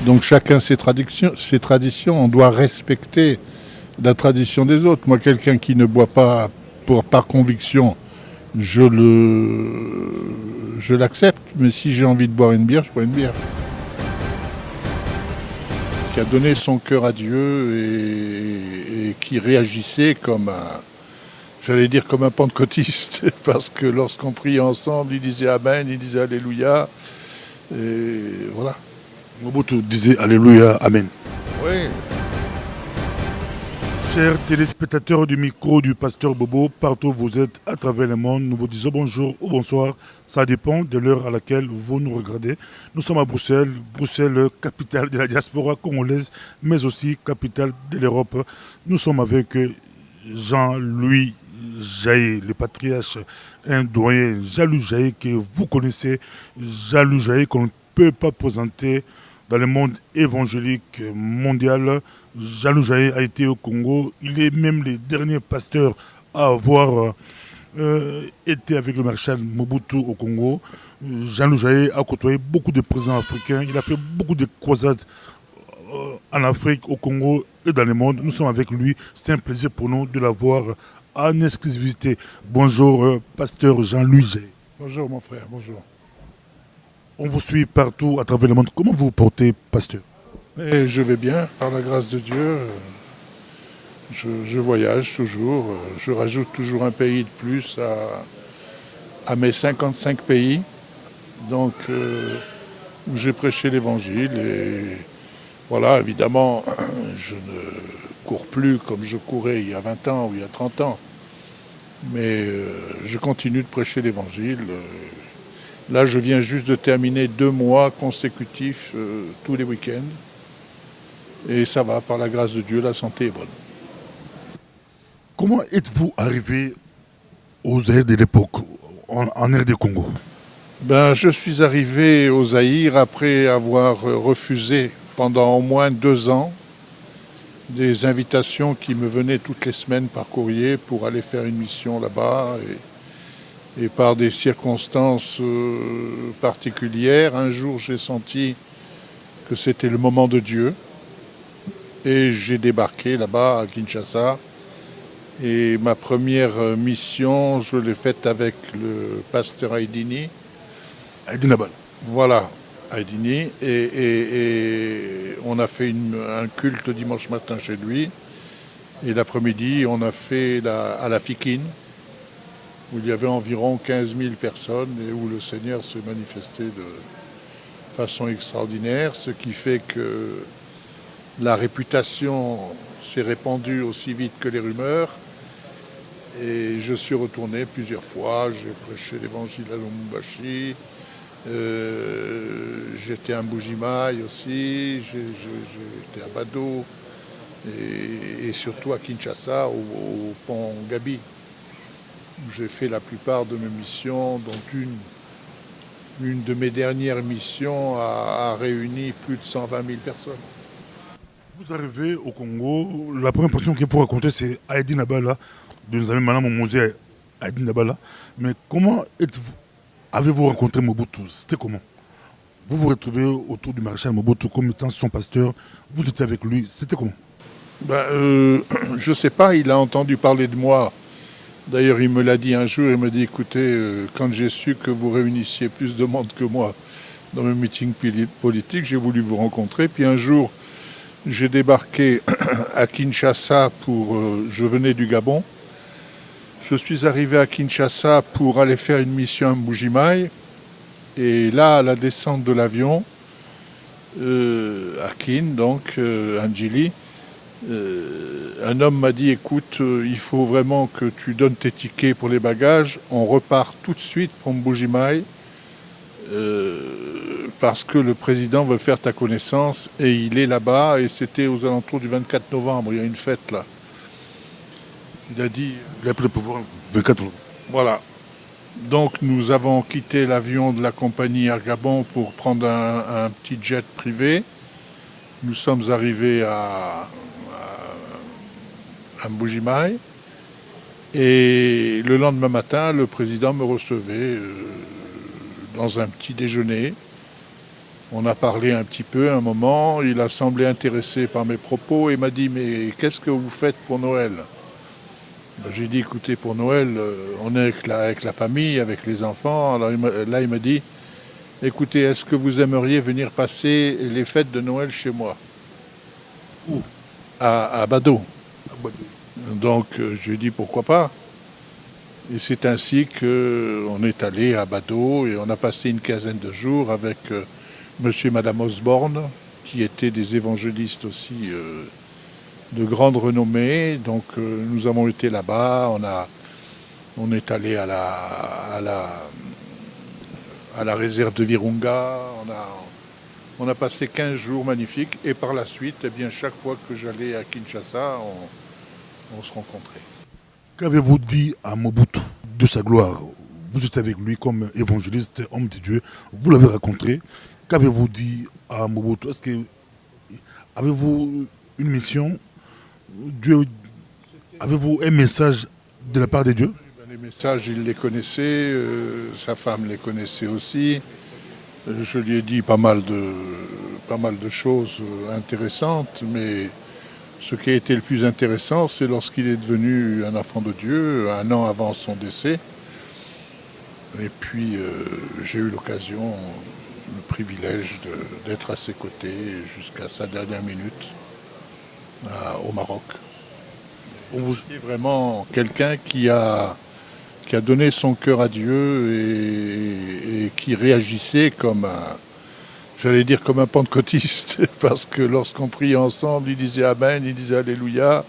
Donc chacun ses traditions, on doit respecter la tradition des autres. Moi, quelqu'un qui ne boit pas par conviction, je l'accepte. Mais si j'ai envie de boire une bière, je bois une bière. Qui a donné son cœur à Dieu et qui réagissait comme j'allais dire comme un pentecôtiste, parce que lorsqu'on priait ensemble, il disait Amen, il disait Alléluia, et voilà. Mobutu disait Alléluia, Amen. Oui. Chers téléspectateurs du micro du pasteur Bobo, partout où vous êtes à travers le monde, nous vous disons bonjour ou bonsoir. Ça dépend de l'heure à laquelle vous nous regardez. Nous sommes à Bruxelles, Bruxelles, capitale de la diaspora congolaise, mais aussi capitale de l'Europe. Nous sommes avec Jean-Louis Jaé, le patriarche, un doyen, Jean-Louis Jaé, que vous connaissez, Jean-Louis Jaé qu'on ne peut pas présenter dans le monde évangélique mondial. Jean-Louis Jaé a été au Congo. Il est même le dernier pasteur à avoir été avec le maréchal Mobutu au Congo. Jean-Louis Jaé a côtoyé beaucoup de présidents africains. Il a fait beaucoup de croisades en Afrique, au Congo et dans le monde. Nous sommes avec lui. C'est un plaisir pour nous de l'avoir en exclusivité. Bonjour, pasteur Jean-Louis Jaé. Bonjour mon frère, bonjour. On vous suit partout à travers le monde. Comment vous vous portez, pasteur? Et je vais bien, par la grâce de Dieu. Je voyage toujours. Je rajoute toujours un pays de plus à mes 55 pays. Donc, où j'ai prêché l'évangile. Et voilà, évidemment, je ne cours plus comme je courais il y a 20 ans ou il y a 30 ans. Mais je continue de prêcher l'évangile. Là, je viens juste de terminer 2 mois consécutifs tous les week-ends. Et ça va, par la grâce de Dieu, la santé est bonne. Comment êtes-vous arrivé aux Zaïre de l'époque, en RD Congo? Je suis arrivé au Zaïre après avoir refusé pendant au moins 2 ans des invitations qui me venaient toutes les semaines par courrier pour aller faire une mission là-bas. Et par des circonstances particulières, un jour j'ai senti que c'était le moment de Dieu. Et j'ai débarqué là-bas à Kinshasa. Et ma première mission, je l'ai faite avec le pasteur Aïdini. Aïdini Nabal. Voilà, Aïdini. Et on a fait un culte dimanche matin chez lui. Et l'après-midi, on a fait à la Fikine, où il y avait environ 15 000 personnes et où le Seigneur se manifestait de façon extraordinaire, ce qui fait que la réputation s'est répandue aussi vite que les rumeurs. Et je suis retourné plusieurs fois, j'ai prêché l'évangile à Lubumbashi, j'étais à Mbujimayi aussi, j'étais à Bado et surtout à Kinshasa, au pont Gabi, où j'ai fait la plupart de mes missions, dont une de mes dernières missions a réuni plus de 120 000 personnes. Vous arrivez au Congo, la première personne qu'il faut raconter, c'est Aïdini Nabala, de nous amener maintenant au musée Aïdini Nabala. Mais comment avez-vous rencontré Mobutu? C'était comment? Vous vous retrouvez autour du maréchal Mobutu comme étant son pasteur, vous étiez avec lui, c'était comment? Je ne sais pas, il a entendu parler de moi. D'ailleurs, il me l'a dit un jour, il me dit, écoutez, quand j'ai su que vous réunissiez plus de monde que moi dans mes meetings politiques, j'ai voulu vous rencontrer. Puis un jour, j'ai débarqué à Kinshasa je venais du Gabon. Je suis arrivé à Kinshasa pour aller faire une mission à Mbujimayi. Et là, à la descente de l'avion, à Kin, donc, Anjili, un homme m'a dit, écoute, il faut vraiment que tu donnes tes tickets pour les bagages. On repart tout de suite pour Mbujimayi. Parce que le président veut faire ta connaissance et il est là-bas et c'était aux alentours du 24 novembre, il y a une fête là. Il a dit... Il a pris le pouvoir 24 novembre. Voilà. Donc nous avons quitté l'avion de la compagnie Air Gabon pour prendre un petit jet privé. Nous sommes arrivés à Mbujimayi et le lendemain matin, le président me recevait dans un petit déjeuner. On a parlé un petit peu un moment, il a semblé intéressé par mes propos et m'a dit mais qu'est-ce que vous faites pour Noël? Ben, j'ai dit écoutez pour Noël on est avec la famille, avec les enfants. Alors là il m'a dit écoutez est-ce que vous aimeriez venir passer les fêtes de Noël chez moi? Où? À Bado. À Badou. Donc je lui ai dit pourquoi pas. Et c'est ainsi qu'on est allé à Bado et on a passé une quinzaine de jours avec monsieur et madame Osborne, qui étaient des évangélistes aussi de grande renommée. Donc nous avons été là-bas, on est allé à la réserve de Virunga, on a passé 15 jours magnifiques et par la suite, eh bien, chaque fois que j'allais à Kinshasa, on se rencontrait. Qu'avez-vous dit à Mobutu de sa gloire? Vous étiez avec lui comme évangéliste, homme de Dieu. Vous l'avez rencontré. Qu'avez-vous dit à Mobutu? Est-ce que avez-vous une mission? Dieu, avez-vous un message de la part de Dieu? Les messages, il les connaissait, sa femme les connaissait aussi. Je lui ai dit pas mal de choses intéressantes, mais ce qui a été le plus intéressant, c'est lorsqu'il est devenu un enfant de Dieu, un an avant son décès. Et puis j'ai eu l'occasion, le privilège d'être à ses côtés jusqu'à sa dernière minute au Maroc. C'est vraiment quelqu'un qui a donné son cœur à Dieu et qui réagissait comme j'allais dire comme un pentecôtiste, parce que lorsqu'on priait ensemble, il disait Amen, il disait Alléluia,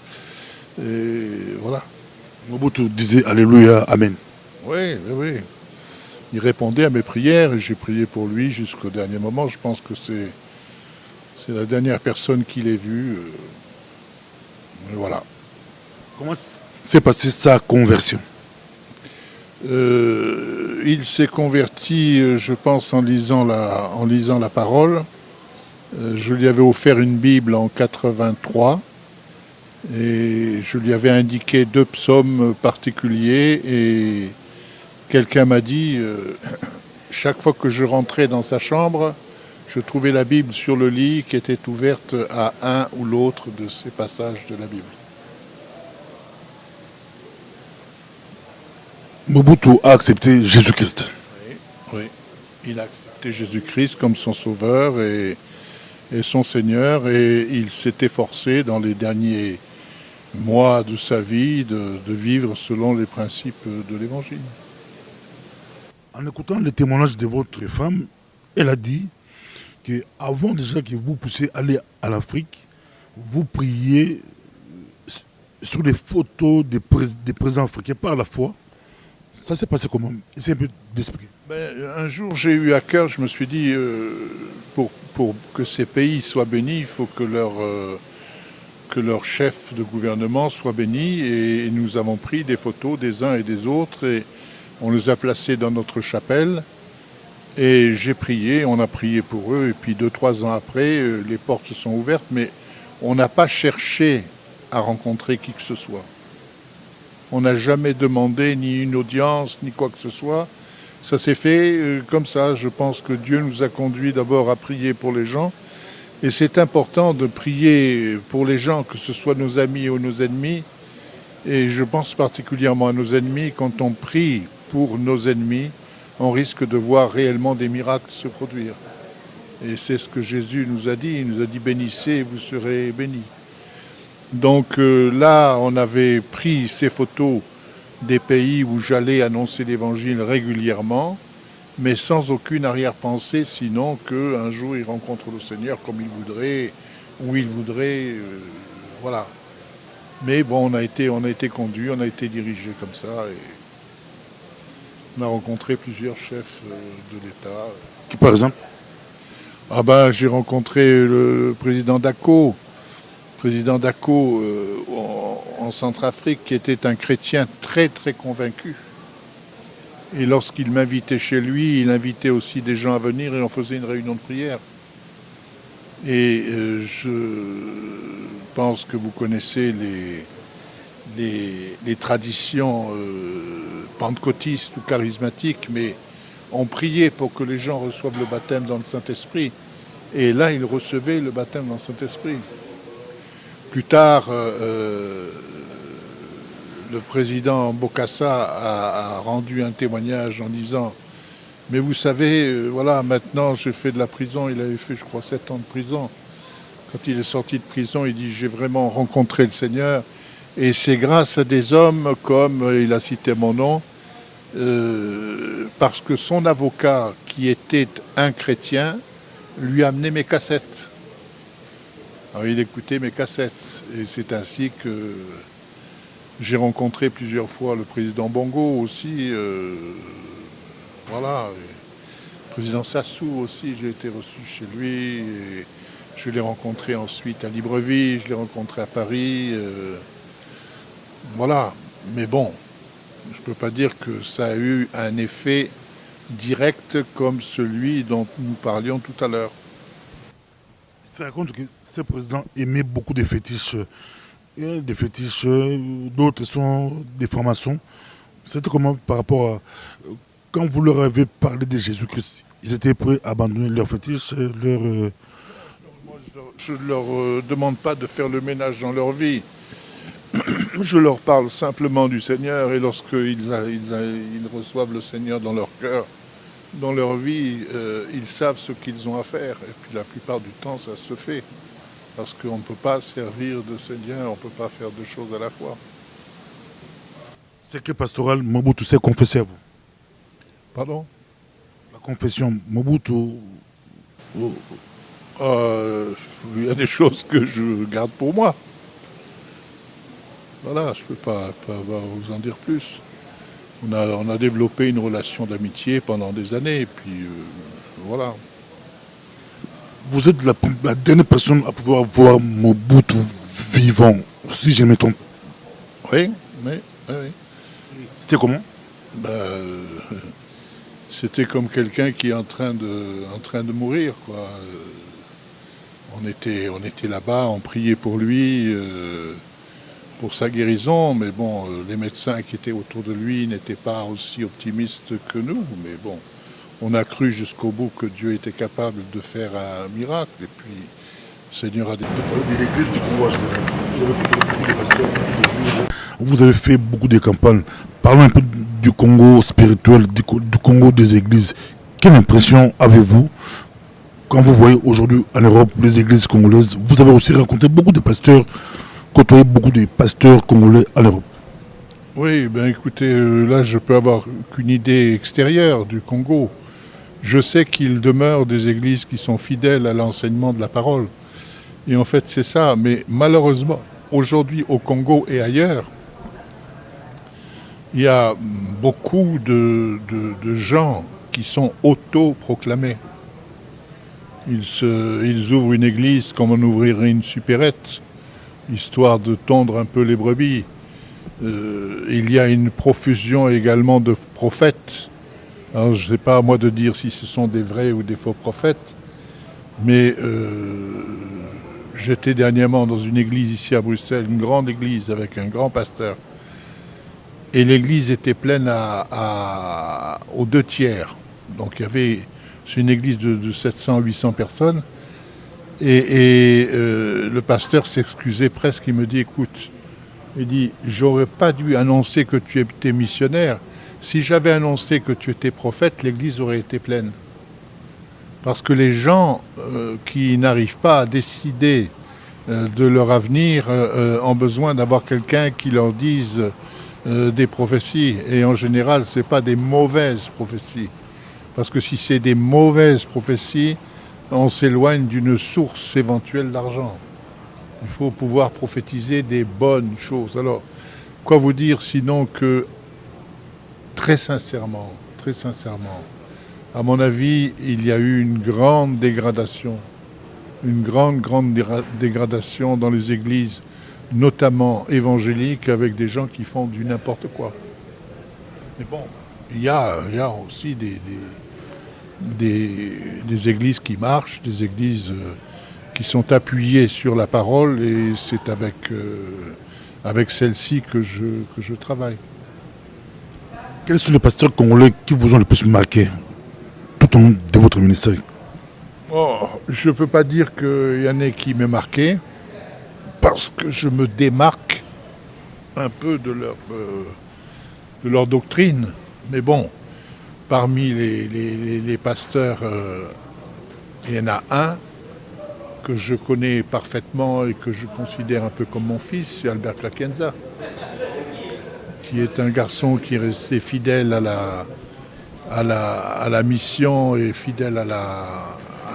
et voilà. Mobutu disait Alléluia, Amen. Oui, oui, oui. Il répondait à mes prières et j'ai prié pour lui jusqu'au dernier moment. Je pense que c'est la dernière personne qu'il ait vue. Voilà. Comment s'est passée sa conversion? Il s'est converti, je pense, en lisant la parole. Je lui avais offert une Bible en 83 et je lui avais indiqué 2 psaumes particuliers et quelqu'un m'a dit, chaque fois que je rentrais dans sa chambre, je trouvais la Bible sur le lit qui était ouverte à un ou l'autre de ces passages de la Bible. Mobutu a accepté Jésus-Christ. Oui, oui. Il a accepté Jésus-Christ comme son sauveur et son Seigneur et il s'est efforcé dans les derniers mois de sa vie de vivre selon les principes de l'Évangile. En écoutant les témoignages de votre femme, elle a dit qu'avant déjà que vous puissiez aller à l'Afrique, vous priez sur les photos des présidents africains par la foi. Ça s'est passé comment? Essayez un peu d'expliquer. Un jour, j'ai eu à cœur, je me suis dit, pour que ces pays soient bénis, il faut que leur chef de gouvernement soit béni. Et nous avons pris des photos des uns et des autres et on les a placés dans notre chapelle. Et j'ai prié, on a prié pour eux. Et puis 2-3 ans après, les portes se sont ouvertes, mais on n'a pas cherché à rencontrer qui que ce soit. On n'a jamais demandé ni une audience, ni quoi que ce soit. Ça s'est fait comme ça. Je pense que Dieu nous a conduits d'abord à prier pour les gens. Et c'est important de prier pour les gens, que ce soit nos amis ou nos ennemis. Et je pense particulièrement à nos ennemis. Quand on prie pour nos ennemis, on risque de voir réellement des miracles se produire. Et c'est ce que Jésus nous a dit. Il nous a dit « Bénissez et vous serez bénis ». Donc là, on avait pris ces photos des pays où j'allais annoncer l'Évangile régulièrement, mais sans aucune arrière-pensée, sinon qu'un jour il rencontre le Seigneur comme il voudrait, où il voudrait, voilà. Mais bon, on a été conduits, on a été dirigés comme ça, et on a rencontré plusieurs chefs de l'État. Qui par exemple? Ah ben, j'ai rencontré le président Dako, en Centrafrique, qui était un chrétien très très convaincu. Et lorsqu'il m'invitait chez lui, il invitait aussi des gens à venir et on faisait une réunion de prière. Et je pense que vous connaissez les traditions pentecôtistes ou charismatiques, mais on priait pour que les gens reçoivent le baptême dans le Saint-Esprit. Et là, il recevait le baptême dans le Saint-Esprit. Plus tard, le président Bokassa a rendu un témoignage en disant « Mais vous savez, voilà, maintenant je fais de la prison ». Il avait fait, je crois, 7 ans de prison. Quand il est sorti de prison, il dit « J'ai vraiment rencontré le Seigneur ». Et c'est grâce à des hommes comme, il a cité mon nom, parce que son avocat, qui était un chrétien, lui amenait mes cassettes. Alors il écoutait mes cassettes. Et c'est ainsi que j'ai rencontré plusieurs fois le président Bongo aussi. Voilà. Le président Sassou aussi, j'ai été reçu chez lui. Et je l'ai rencontré ensuite à Libreville, je l'ai rencontré à Paris. Voilà. Mais bon, je ne peux pas dire que ça a eu un effet direct comme celui dont nous parlions tout à l'heure. Ça raconte que ce président aimait beaucoup de fétiches. Des fétiches, d'autres sont des formations. C'était comment par rapport à... Quand vous leur avez parlé de Jésus-Christ, ils étaient prêts à abandonner leurs fétiches, Moi, je ne leur demande pas de faire le ménage dans leur vie. Je leur parle simplement du Seigneur et lorsqu'ils ils reçoivent le Seigneur dans leur cœur, dans leur vie, ils savent ce qu'ils ont à faire. Et puis la plupart du temps, ça se fait. Parce qu'on ne peut pas servir de Seigneur, on ne peut pas faire deux choses à la fois. C'est que pastoral Mobutu s'est confessé à vous. Pardon? La confession Mobutu. Il y a des choses que je garde pour moi. Voilà, je ne peux pas vous en dire plus. On a développé une relation d'amitié pendant des années, et puis voilà. Vous êtes la dernière personne à pouvoir voir Mobutu vivant, si je ne me trompe. Oui. C'était comment? C'était comme quelqu'un qui est en train de mourir, quoi. On était là-bas, on priait pour lui, pour sa guérison, mais bon, les médecins qui étaient autour de lui n'étaient pas aussi optimistes que nous, mais bon, on a cru jusqu'au bout que Dieu était capable de faire un miracle, et puis le Seigneur a dit... De l'église du pouvoir, vous avez fait beaucoup de campagnes. Parlons un peu du Congo spirituel, du Congo des églises. Quelle impression avez-vous quand vous voyez aujourd'hui en Europe les églises congolaises? Vous avez aussi rencontré beaucoup de pasteurs, côtoyé beaucoup de pasteurs congolais en Europe. Oui, ben écoutez, là je peux avoir qu'une idée extérieure du Congo. Je sais qu'il demeure des églises qui sont fidèles à l'enseignement de la parole. Et en fait c'est ça, mais malheureusement, aujourd'hui au Congo et ailleurs, il y a beaucoup de gens qui sont autoproclamés. Ils ouvrent une église comme on ouvrirait une supérette, histoire de tondre un peu les brebis. Il y a une profusion également de prophètes. Alors, je ne sais pas à moi de dire si ce sont des vrais ou des faux prophètes, mais j'étais dernièrement dans une église ici à Bruxelles, une grande église avec un grand pasteur. Et l'église était pleine aux 2/3. Donc c'est une église de 700-800 personnes. Et le pasteur s'excusait presque, il me dit, écoute, il dit, j'aurais pas dû annoncer que tu étais missionnaire. Si j'avais annoncé que tu étais prophète, l'église aurait été pleine. Parce que les gens qui n'arrivent pas à décider de leur avenir ont besoin d'avoir quelqu'un qui leur dise des prophéties. Et en général, ce n'est pas des mauvaises prophéties. Parce que si c'est des mauvaises prophéties, on s'éloigne d'une source éventuelle d'argent. Il faut pouvoir prophétiser des bonnes choses. Alors, quoi vous dire sinon que, très sincèrement, à mon avis, il y a eu une grande dégradation. Une grande dégradation dans les églises, notamment évangéliques, avec des gens qui font du n'importe quoi. Mais bon, il y a aussi des églises qui marchent, des églises qui sont appuyées sur la parole, et c'est avec celle-ci que je travaille. Quels sont les pasteurs congolais qui vous ont le plus marqué tout au long de votre ministère? Oh, je ne peux pas dire qu'il y en ait qui m'aient marqué, parce que je me démarque un peu de leur doctrine. Mais bon, parmi les pasteurs, il y en a un que je connais parfaitement et que je considère un peu comme mon fils, c'est Albert Placenza, qui est un garçon qui est resté fidèle à la mission et fidèle à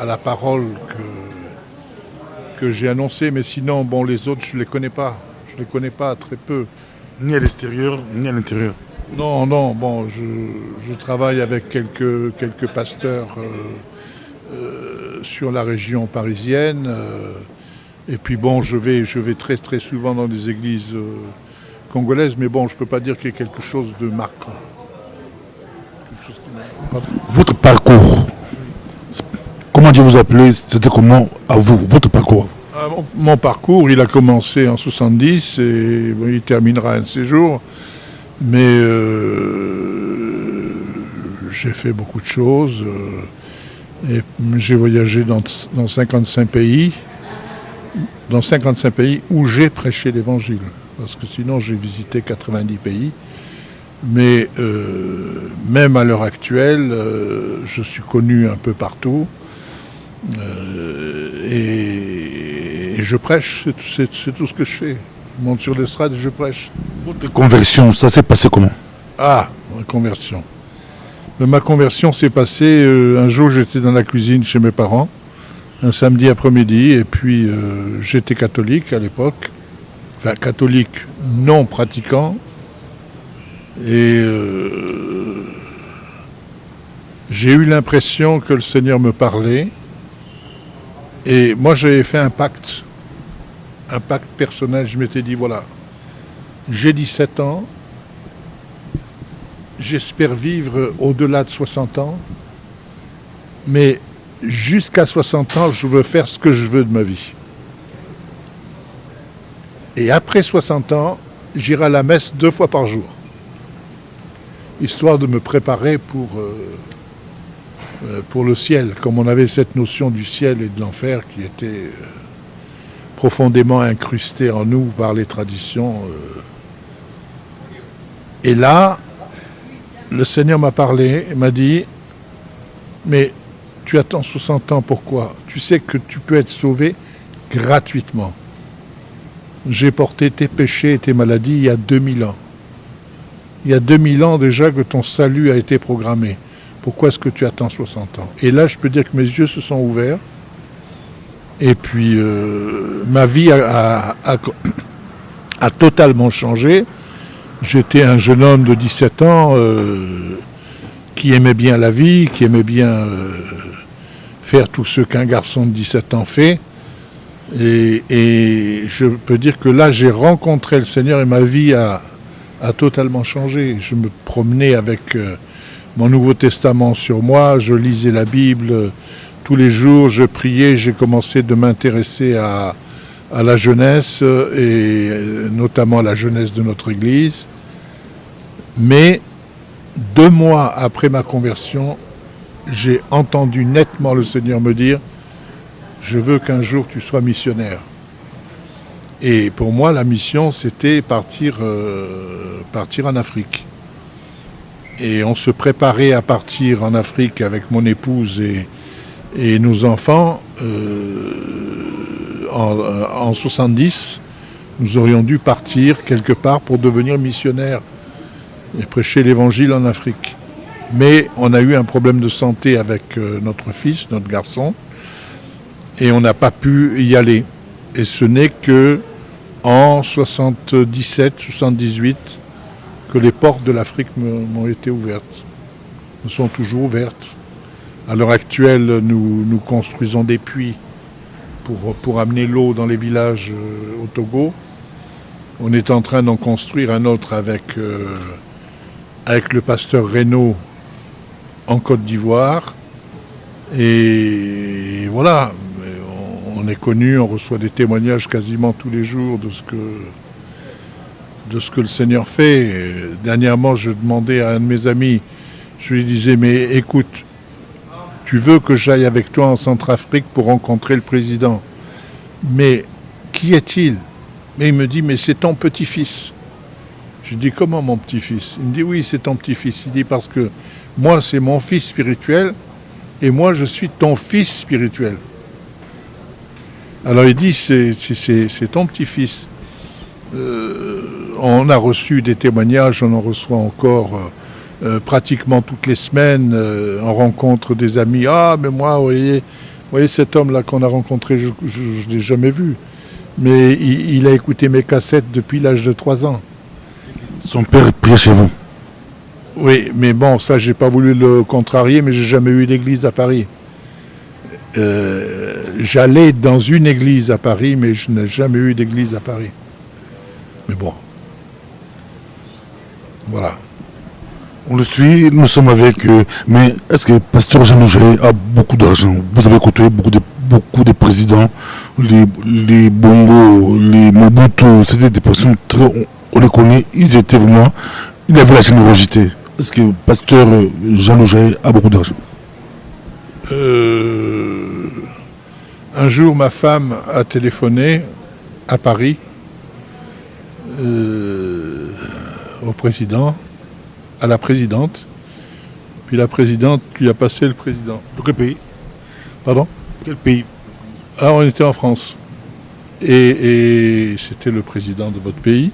la parole que j'ai annoncée. Mais sinon, bon, les autres, je ne les connais pas. Je ne les connais pas, très peu. Ni à l'extérieur, ni à l'intérieur. Non, non, bon, je travaille avec quelques pasteurs sur la région parisienne. Et puis bon, je vais très très souvent dans des églises congolaises, mais bon, je ne peux pas dire qu'il y ait quelque chose de marquant. Votre parcours, comment Dieu vous appelez, c'était comment à vous, votre parcours? Mon parcours, il a commencé en 70 et bon, il terminera un de ces jours. Mais j'ai fait beaucoup de choses. Et j'ai voyagé dans 55 pays. Dans 55 pays où j'ai prêché l'évangile. Parce que sinon, j'ai visité 90 pays. Mais même à l'heure actuelle, je suis connu un peu partout. Et je prêche, c'est tout ce que je fais. Je monte sur l'estrade et je prêche. Votre conversion, ça s'est passé comment? Ah, ma conversion. Ma conversion s'est passée, un jour j'étais dans la cuisine chez mes parents, un samedi après-midi, et puis j'étais catholique à l'époque, enfin catholique non pratiquant, et j'ai eu l'impression que le Seigneur me parlait, et moi j'avais fait un pacte personnel, je m'étais dit voilà, j'ai 17 ans, j'espère vivre au-delà de 60 ans, mais jusqu'à 60 ans, je veux faire ce que je veux de ma vie. Et après 60 ans, j'irai à la messe 2 fois par jour, histoire de me préparer pour le ciel, comme on avait cette notion du ciel et de l'enfer qui était profondément incrustée en nous par les traditions. Et là, le Seigneur m'a parlé et m'a dit « Mais tu attends 60 ans, pourquoi? Tu sais que tu peux être sauvé gratuitement. J'ai porté tes péchés et tes maladies il y a 2000 ans. Il y a 2000 ans déjà que ton salut a été programmé. Pourquoi est-ce que tu attends 60 ans ?» Et là, je peux dire que mes yeux se sont ouverts. Et puis, ma vie a totalement changé. J'étais un jeune homme de 17 ans qui aimait bien la vie, qui aimait bien faire tout ce qu'un garçon de 17 ans fait. Et je peux dire que là, j'ai rencontré le Seigneur et ma vie a totalement changé. Je me promenais avec mon Nouveau Testament sur moi, je lisais la Bible tous les jours, je priais, j'ai commencé de m'intéresser à la jeunesse et notamment à la jeunesse de notre Église. Mais 2 mois après ma conversion, j'ai entendu nettement le Seigneur me dire « Je veux qu'un jour tu sois missionnaire ». Et pour moi, la mission, c'était partir en Afrique. Et on se préparait à partir en Afrique avec mon épouse et nos enfants. En 70, nous aurions dû partir quelque part pour devenir missionnaires et prêcher l'évangile en Afrique. Mais on a eu un problème de santé avec notre fils, notre garçon, et on n'a pas pu y aller. Et ce n'est que en 77, 78 que les portes de l'Afrique m'ont été ouvertes. Elles sont toujours ouvertes. À l'heure actuelle, nous construisons des puits pour amener l'eau dans les villages au Togo. On est en train d'en construire un autre avec le pasteur Reynaud en Côte d'Ivoire. Et voilà, on est connu, on reçoit des témoignages quasiment tous les jours de ce que le Seigneur fait. Et dernièrement, je demandais à un de mes amis, je lui disais, mais écoute, tu veux que j'aille avec toi en Centrafrique pour rencontrer le président. Mais qui est-il? Mais il me dit, mais c'est ton petit-fils. Je dis, comment mon petit-fils? Il me dit, oui, c'est ton petit-fils. Il dit, parce que moi, c'est mon fils spirituel et moi, je suis ton fils spirituel. Alors il dit, c'est ton petit-fils. On a reçu des témoignages, on en reçoit encore pratiquement toutes les semaines. On rencontre des amis. Ah, mais moi, vous voyez cet homme-là qu'on a rencontré, je ne l'ai jamais vu. Mais il a écouté mes cassettes depuis l'âge de 3 ans. Son père priait chez vous? Oui, mais bon, ça, j'ai pas voulu le contrarier, mais j'ai jamais eu d'église à Paris. J'allais dans une église à Paris, mais je n'ai jamais eu d'église à Paris. Mais bon, voilà. On le suit, nous sommes avec... mais est-ce que Pasteur Jean Louget a beaucoup d'argent? Vous avez côtoyé beaucoup de présidents, les Bongo, les Mobutu, c'était des personnes très... On les connaît, ils étaient vraiment... Ils avaient la générosité. Est-ce que Pasteur Jean Louget a beaucoup d'argent? Un jour, ma femme a téléphoné à Paris au président, à la présidente. Puis la présidente lui a passé le président. De quel pays? Pardon? Quel pays? Ah, on était en France. Et c'était le président de votre pays.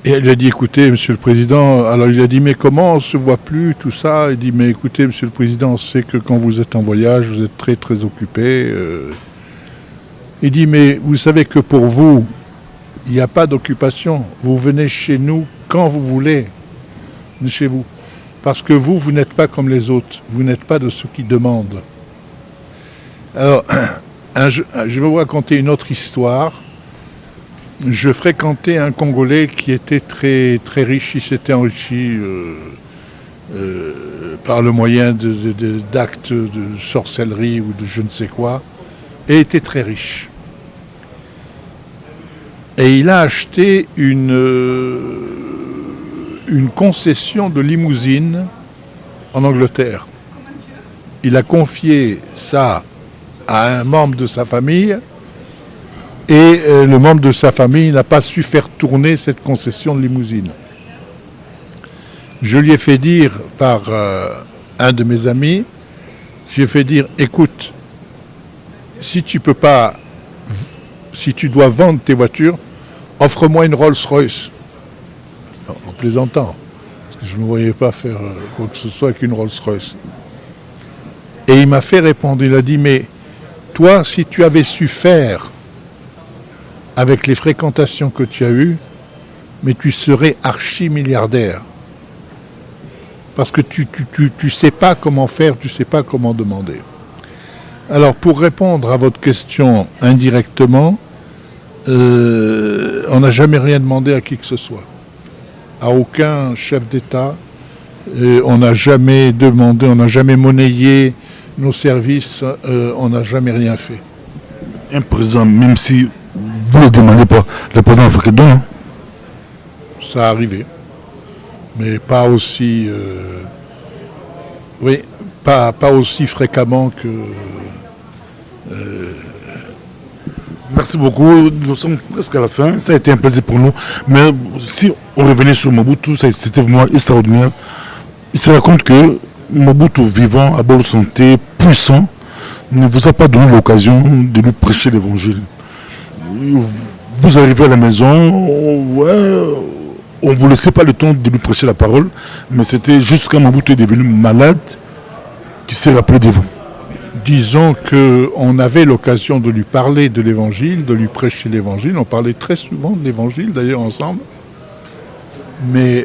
Et elle lui a dit, écoutez, monsieur le président, alors il a dit, mais comment on ne se voit plus, tout ça? Il dit, mais écoutez, monsieur le président, on sait que quand vous êtes en voyage, vous êtes très, très occupé. Il dit, mais vous savez que pour vous, il n'y a pas d'occupation. Vous venez chez nous quand vous voulez, chez vous. Parce que vous n'êtes pas comme les autres. Vous n'êtes pas de ceux qui demandent. Alors, je vais vous raconter une autre histoire. Je fréquentais un Congolais qui était très, très riche. Il s'était enrichi par le moyen d'actes de sorcellerie ou de je ne sais quoi. Et était très riche. Et il a acheté une concession de limousine en Angleterre. Il a confié ça à un membre de sa famille et le membre de sa famille n'a pas su faire tourner cette concession de limousine. Je lui ai fait dire par un de mes amis, j'ai fait dire, écoute, si tu dois vendre tes voitures, offre-moi une Rolls-Royce. En plaisantant, parce que je ne me voyais pas faire quoi que ce soit avec une Rolls-Royce. Et il m'a fait répondre, il a dit, mais toi, si tu avais su faire avec les fréquentations que tu as eues, mais tu serais archi-milliardaire. Parce que tu sais pas comment faire, tu sais pas comment demander. Alors, pour répondre à votre question indirectement, on n'a jamais rien demandé à qui que ce soit. À aucun chef d'État. On n'a jamais demandé, on n'a jamais monnayé nos services, on n'a jamais rien fait. Un président, même si vous ne le demandez pas, le président africain donne. Ça a arrivé. Mais pas aussi... oui, pas aussi fréquemment que... Merci beaucoup. Nous sommes presque à la fin. Ça a été un plaisir pour nous. Mais si on revenait sur Mobutu, c'était vraiment extraordinaire. Il se raconte que Mobutu, vivant à bonne santé, puissant, ne vous a pas donné l'occasion de lui prêcher l'évangile. Vous arrivez à la maison, ouais, on ne vous laissait pas le temps de lui prêcher la parole, mais c'était juste quand Mobutu est devenu malade qu'il s'est rappelé de vous. Disons qu'on avait l'occasion de lui parler de l'évangile, de lui prêcher l'évangile. On parlait très souvent de l'évangile d'ailleurs ensemble. Mais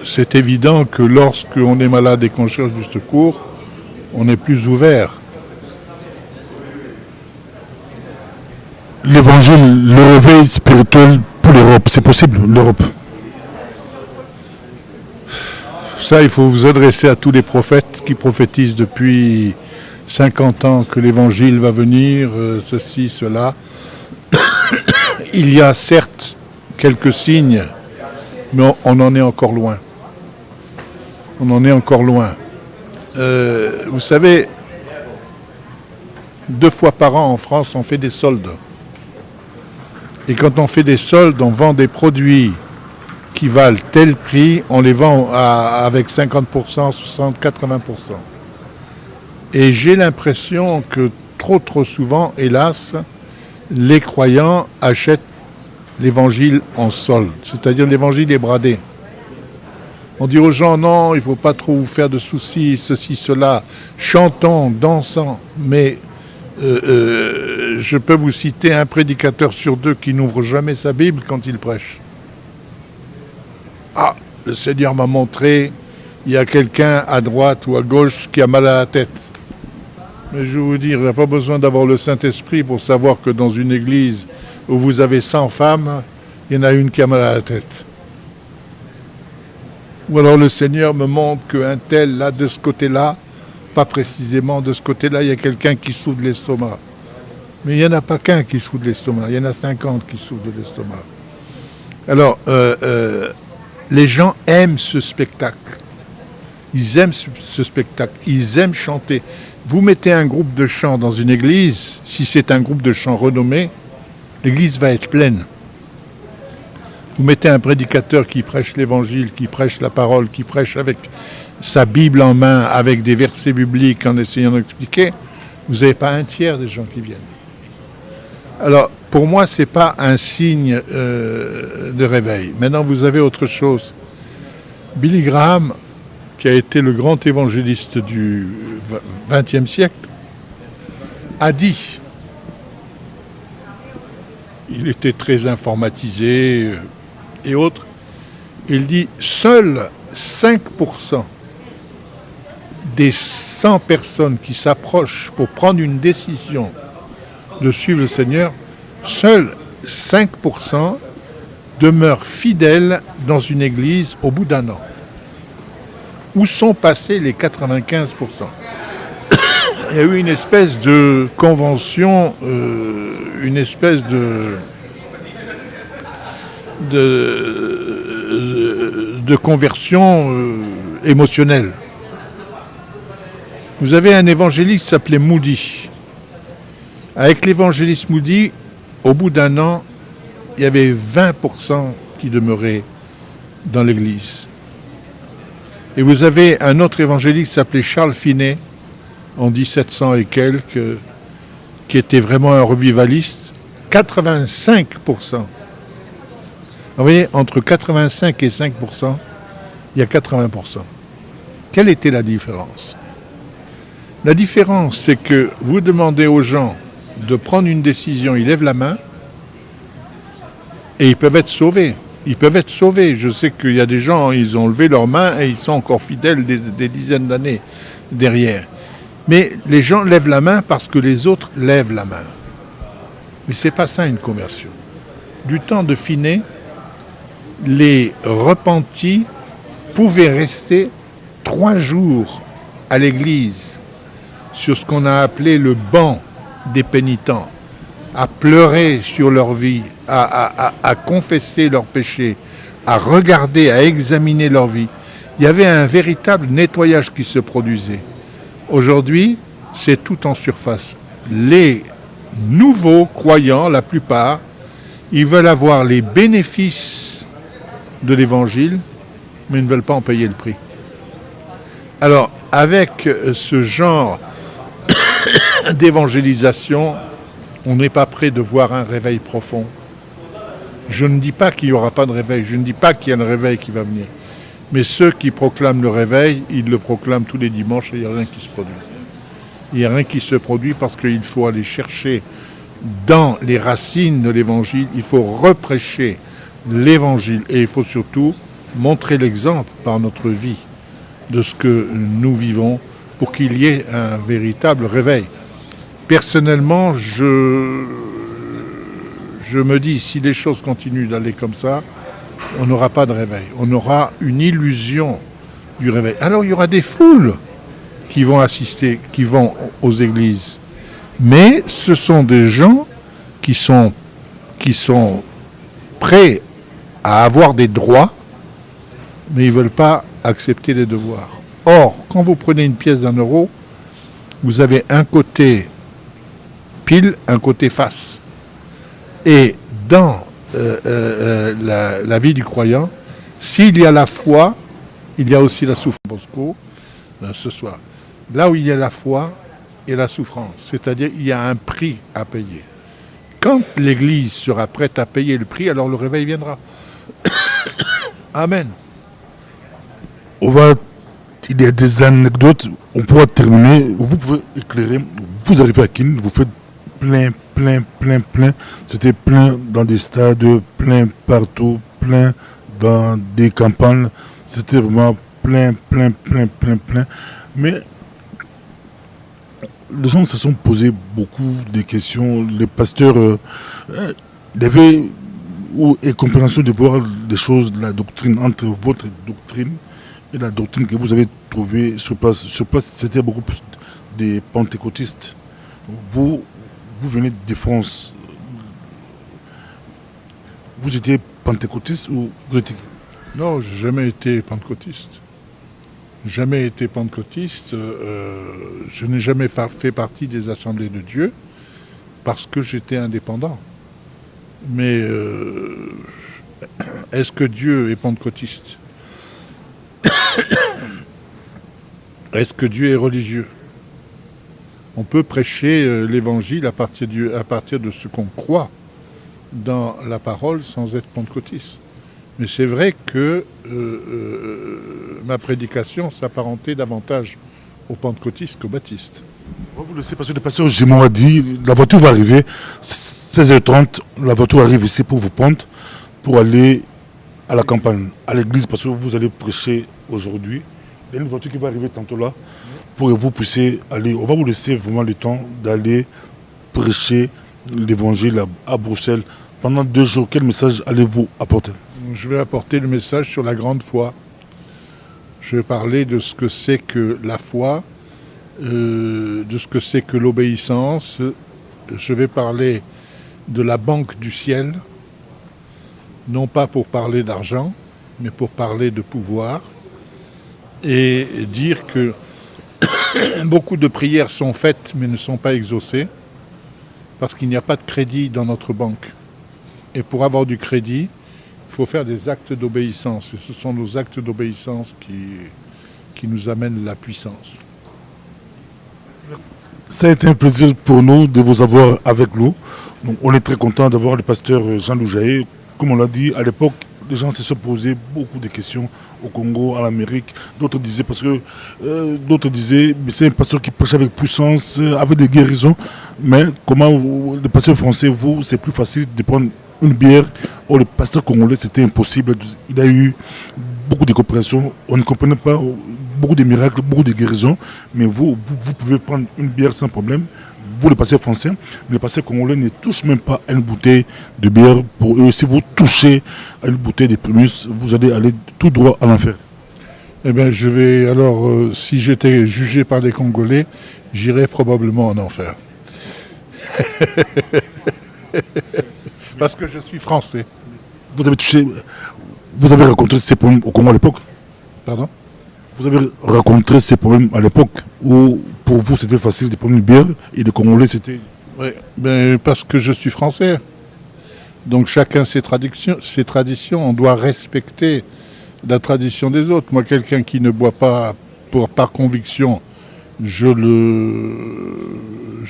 c'est évident que lorsqu'on est malade et qu'on cherche du secours, on est plus ouvert. L'évangile, le réveil spirituel pour l'Europe, c'est possible, l'Europe? Ça, il faut vous adresser à tous les prophètes qui prophétisent depuis 50 ans que l'évangile va venir, ceci, cela. Il y a certes quelques signes, mais on en est encore loin. On en est encore loin. Vous savez, 2 fois par an en France, on fait des soldes. Et quand on fait des soldes, on vend des produits qui valent tel prix, on les vend avec 50%, 60%, 80%. Et j'ai l'impression que trop souvent, hélas, les croyants achètent l'évangile en solde, c'est-à-dire l'évangile est bradé. On dit aux gens, non, il ne faut pas trop vous faire de soucis, ceci, cela, chantons, dansons, mais je peux vous citer un prédicateur sur 2 qui n'ouvre jamais sa Bible quand il prêche. Ah, le Seigneur m'a montré, il y a quelqu'un à droite ou à gauche qui a mal à la tête. Mais je vais vous dire, il n'y a pas besoin d'avoir le Saint-Esprit pour savoir que dans une église où vous avez 100 femmes, il y en a une qui a mal à la tête. Ou alors le Seigneur me montre qu'un tel, là, de ce côté-là, pas précisément de ce côté-là, il y a quelqu'un qui souffre de l'estomac. Mais il n'y en a pas qu'un qui souffre de l'estomac, il y en a 50 qui souffrent de l'estomac. Alors, les gens aiment ce spectacle. Ils aiment ce spectacle, ils aiment chanter. Vous mettez un groupe de chant dans une église, si c'est un groupe de chant renommé, l'église va être pleine. Vous mettez un prédicateur qui prêche l'évangile, qui prêche la parole, qui prêche avec sa Bible en main, avec des versets bibliques en essayant d'expliquer, vous n'avez pas un tiers des gens qui viennent. Alors, pour moi, ce n'est pas un signe de réveil. Maintenant, vous avez autre chose. Billy Graham, qui a été le grand évangéliste du XXe siècle, a dit, il était très informatisé et autres, il dit, seuls 5% des 100 personnes qui s'approchent pour prendre une décision de suivre le Seigneur, seuls 5% demeurent fidèles dans une église au bout d'un an. Où sont passés les 95%? Il y a eu une espèce de convention, une espèce de conversion émotionnelle. Vous avez un évangéliste qui s'appelait Moody. Avec l'évangéliste Moody, au bout d'un an, il y avait 20% qui demeuraient dans l'église. Et vous avez un autre évangéliste qui s'appelait Charles Finney, en 1700 et quelques, qui était vraiment un revivaliste, 85%. Vous voyez, entre 85 et 5%, il y a 80%. Quelle était la différence? La différence, c'est que vous demandez aux gens de prendre une décision, ils lèvent la main, et ils peuvent être sauvés. Ils peuvent être sauvés. Je sais qu'il y a des gens, ils ont levé leurs mains et ils sont encore fidèles des dizaines d'années derrière. Mais les gens lèvent la main parce que les autres lèvent la main. Mais ce n'est pas ça une conversion. Du temps de Finney, les repentis pouvaient rester 3 jours à l'église sur ce qu'on a appelé le banc des pénitents, à pleurer sur leur vie, à confesser leurs péchés, à regarder, à examiner leur vie. Il y avait un véritable nettoyage qui se produisait. Aujourd'hui, c'est tout en surface. Les nouveaux croyants, la plupart, ils veulent avoir les bénéfices de l'évangile, mais ils ne veulent pas en payer le prix. Alors, avec ce genre d'évangélisation, on n'est pas prêt de voir un réveil profond. Je ne dis pas qu'il n'y aura pas de réveil, je ne dis pas qu'il y a un réveil qui va venir. Mais ceux qui proclament le réveil, ils le proclament tous les dimanches et il n'y a rien qui se produit. Il n'y a rien qui se produit parce qu'il faut aller chercher dans les racines de l'évangile, il faut reprêcher l'évangile et il faut surtout montrer l'exemple par notre vie de ce que nous vivons pour qu'il y ait un véritable réveil. Personnellement, je me dis, si les choses continuent d'aller comme ça, on n'aura pas de réveil. On aura une illusion du réveil. Alors il y aura des foules qui vont assister, qui vont aux églises. Mais ce sont des gens qui sont prêts à avoir des droits, mais ils ne veulent pas accepter les devoirs. Or, quand vous prenez une pièce d'1 euro, vous avez un côté pile, un côté face. Et dans la vie du croyant, s'il y a la foi, il y a aussi la souffrance. Bosco, ce soir. Là où il y a la foi et la souffrance, c'est-à-dire il y a un prix à payer. Quand l'Église sera prête à payer le prix, alors le réveil viendra. Amen. Il y a des anecdotes, on pourra terminer. Vous pouvez éclairer. Vous arrivez à Kin, vous faites plein. C'était plein dans des stades, plein partout, plein dans des campagnes. C'était vraiment plein. Mais les gens se sont posés beaucoup de questions. Les pasteurs avaient une compréhension de voir les choses, la doctrine, entre votre doctrine et la doctrine que vous avez trouvée sur place. Sur place, c'était beaucoup plus des pentecôtistes. Vous venez de France. Vous étiez pentecôtiste ou vous étiez... Non, je n'ai jamais été pentecôtiste. Jamais été pentecôtiste. Je n'ai jamais fait partie des assemblées de Dieu parce que j'étais indépendant. Mais est-ce que Dieu est pentecôtiste? Est-ce que Dieu est religieux? On peut prêcher l'évangile à partir de ce qu'on croit dans la parole sans être pentecôtiste. Mais c'est vrai que ma prédication s'apparentait davantage aux pentecôtistes qu'aux baptistes. Vous le savez parce que le pasteur Gémon a dit, la voiture va arriver, 16h30, la voiture arrive ici pour vous prendre, pour aller à la campagne, à l'église, parce que vous allez prêcher aujourd'hui. Il y a une voiture qui va arriver tantôt là, pour que vous puissiez aller. On va vous laisser vraiment le temps d'aller prêcher l'évangile à Bruxelles. Pendant 2 jours, quel message allez-vous apporter? Je vais apporter le message sur la grande foi. Je vais parler de ce que c'est que la foi, de ce que c'est que l'obéissance. Je vais parler de la banque du ciel, non pas pour parler d'argent, mais pour parler de pouvoir, et dire que beaucoup de prières sont faites mais ne sont pas exaucées, parce qu'il n'y a pas de crédit dans notre banque. Et pour avoir du crédit, il faut faire des actes d'obéissance. Et ce sont nos actes d'obéissance qui nous amènent la puissance. Ça a été un plaisir pour nous de vous avoir avec nous. Donc, on est très content d'avoir le pasteur Jean-Loup Jaé. Comme on l'a dit, à l'époque, les gens se sont posés beaucoup de questions au Congo, en Amérique. D'autres disaient, mais c'est un pasteur qui prêche avec puissance, avec des guérisons. Mais comment le pasteur français, vous, c'est plus facile de prendre une bière. Or, le pasteur congolais, c'était impossible. Il a eu beaucoup de coopération. On ne comprenait pas beaucoup de miracles, beaucoup de guérisons. Mais vous pouvez prendre une bière sans problème. Vous, le pasteur français, le pasteur congolais ne touche même pas à une bouteille de bière. Pour eux, si vous touchez à une bouteille de primus, vous allez aller tout droit à l'enfer. Eh bien, je vais alors, si j'étais jugé par les Congolais, j'irais probablement en enfer. Parce que je suis français. Vous avez rencontré ces problèmes au Congo à l'époque? Pardon? Vous avez rencontré ces problèmes à l'époque où pour vous c'était facile de prendre une bière et les Congolais c'était... Oui, ben, parce que je suis français. Donc chacun ses traditions, on doit respecter la tradition des autres. Moi, quelqu'un qui ne boit pas par conviction, je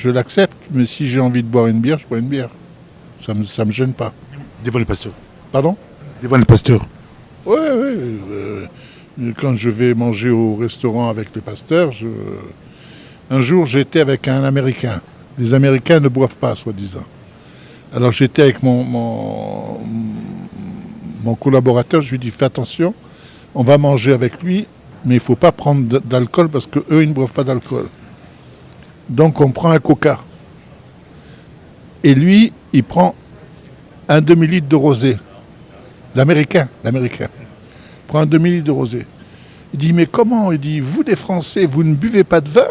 l'accepte. Mais si j'ai envie de boire une bière, je bois une bière. Ça me gêne pas. Devant le pasteur? Pardon? Devant le pasteur? Oui. Quand je vais manger au restaurant avec le pasteur, un jour j'étais avec un Américain. Les Américains ne boivent pas, soi-disant. Alors j'étais avec mon collaborateur, je lui dis fais attention, on va manger avec lui, mais il ne faut pas prendre d'alcool parce qu'eux, ils ne boivent pas d'alcool. Donc on prend un coca. Et lui, il prend un demi-litre de rosé. L'Américain. Prend un demi-litre de rosé. Il dit, mais comment? Il dit, vous les Français, vous ne buvez pas de vin?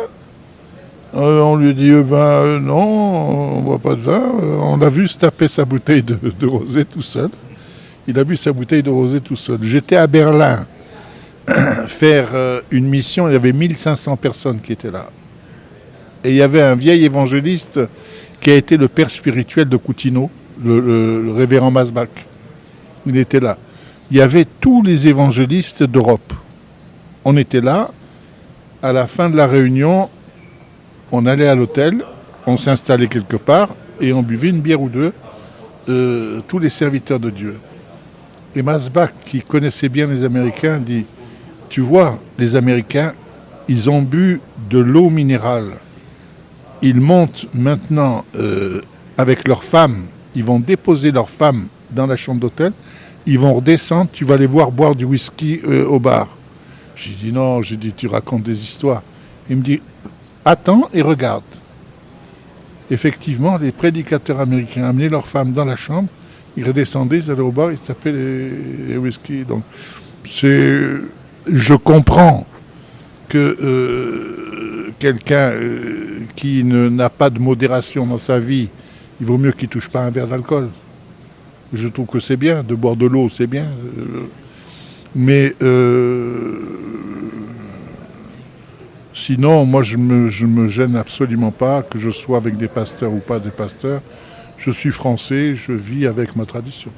On lui dit, non, on ne boit pas de vin. On l'a vu se taper sa bouteille de rosé tout seul. Il a bu sa bouteille de rosé tout seul. J'étais à Berlin faire une mission, il y avait 1500 personnes qui étaient là. Et il y avait un vieil évangéliste qui a été le père spirituel de Coutinho, le révérend Masbach. Il était là. Il y avait tous les évangélistes d'Europe. On était là. À la fin de la réunion, on allait à l'hôtel, on s'installait quelque part et on buvait une bière ou deux, tous les serviteurs de Dieu. Et Masbach, qui connaissait bien les Américains, dit « Tu vois, les Américains, ils ont bu de l'eau minérale. Ils montent maintenant avec leurs femmes, ils vont déposer leurs femmes dans la chambre d'hôtel, ils vont redescendre, tu vas les voir boire du whisky au bar. » J'ai dit non, j'ai dit tu racontes des histoires. Il me dit attends et regarde. Effectivement, les prédicateurs américains amenaient leurs femmes dans la chambre, ils redescendaient, ils allaient au bar, ils se tapaient les whisky. Donc je comprends que quelqu'un qui n'a pas de modération dans sa vie, il vaut mieux qu'il ne touche pas un verre d'alcool. Je trouve que c'est bien, de boire de l'eau, c'est bien. Mais sinon, moi, je me gêne absolument pas, que je sois avec des pasteurs ou pas des pasteurs. Je suis français, je vis avec ma tradition.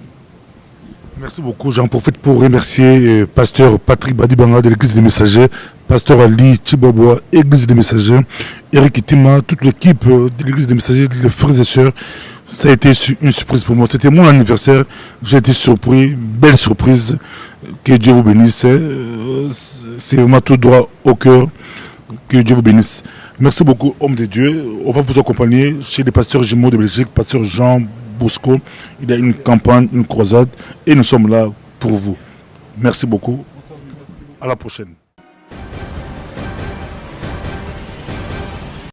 Merci beaucoup. J'en profite pour remercier pasteur Patrick Badibanga de l'Église des Messagers, pasteur Ali Chiboboa, Église des Messagers, Eric Itima, toute l'équipe de l'Église des Messagers, les frères et sœurs. Ça a été une surprise pour moi. C'était mon anniversaire. J'ai été surpris. Belle surprise. Que Dieu vous bénisse. C'est vraiment tout droit au cœur. Que Dieu vous bénisse. Merci beaucoup, homme de Dieu. On va vous accompagner chez les pasteurs jumeaux de Belgique, pasteur Jean Bosco. Il y a une campagne, une croisade. Et nous sommes là pour vous. Merci beaucoup. À la prochaine.